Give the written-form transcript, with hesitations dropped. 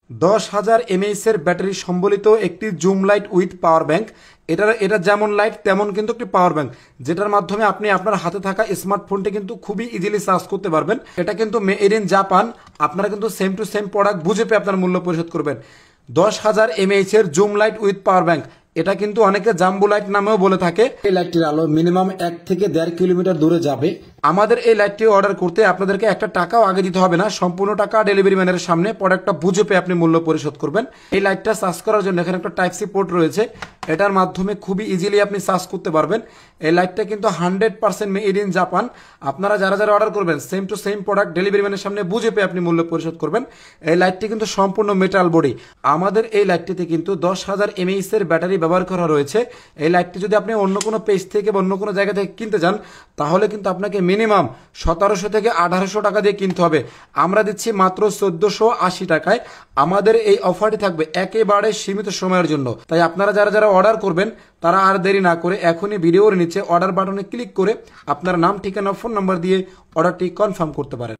10,000 mAh এর battery সম্বলিত একটি zoom light with power bank. এটা যেমন লাইট তেমন কিন্তু একটি পাওয়ার ব্যাংক, যেটার মাধ্যমে আপনি আপনার হাতে থাকা স্মার্টফোনটি কিন্তু খুবই ইজিলি চার্জ করতে পারবেন। এটা কিন্তু মেড ইন জাপান। আপনারা কিন্তু সেম টু সেম প্রোডাক্ট বুঝে পেয়ে আপনার মূল্য পরিশোধ করবেন। 10,000 mAh এর zoom light with power bank, এটা কিন্তু অনেকে জাম্বু লাইট নামেও বলে থাকে। এই লাইটটির আলো মিনিমাম 1 থেকে 1.5 কিলোমিটার দূরে যাবে। আমাদের এই লাইটটি অর্ডার করতে আপনাদেরকে একটা টাকাও আগে দিতে হবে না, সম্পূর্ণ টাকা ডেলিভারি ম্যানের সামনে প্রোডাক্টটা বুঝে পেয়ে আপনি মূল্য পরিশোধ করবেন। এই লাইটটা চার্জ করার জন্য এখানে একটা টাইপ সি পোর্ট রয়েছে, এটার মাধ্যমে খুবই ইজিলি আপনি চার্জ করতে পারবেন। এই লাইটটা কিন্তু 100% মেড ইন জাপান। আপনারা যারা যারা অর্ডার করবেন same to same product delivery ম্যানের সামনে বুঝে পেয়ে আপনি মূল্য পরিশোধ করবেন। এই লাইটটি কিন্তু সম্পূর্ণ মেটাল বডি। আমাদের এই লাইটটিতে কিন্তু 10,000 mAh এর ব্যাটারি ব্যবহার করা রয়েছে। এই লাইটটি যদি আপনি অন্য কোনো পেজ থেকে বা অন্য কোনো জায়গা থেকে কিনতে যান তাহলে কিন্তু আপনাকে মিনিমাম 1700 থেকে 1800 টাকা দিয়ে কিনতে হবে। আমরা দিচ্ছি মাত্র 1480 টাকায়। আমাদের এই অফারটি থাকবে একেবারে সীমিত সময়ের জন্য। তাই আপনারা যারা যারা অর্ডার করবেন তারা আর দেরি না করে এখনই ভিডিওর নিচে অর্ডার বাটনে ক্লিক করে আপনার নাম, ঠিকানা, ফোন নাম্বার দিয়ে অর্ডারটি কনফার্ম করতে পারেন।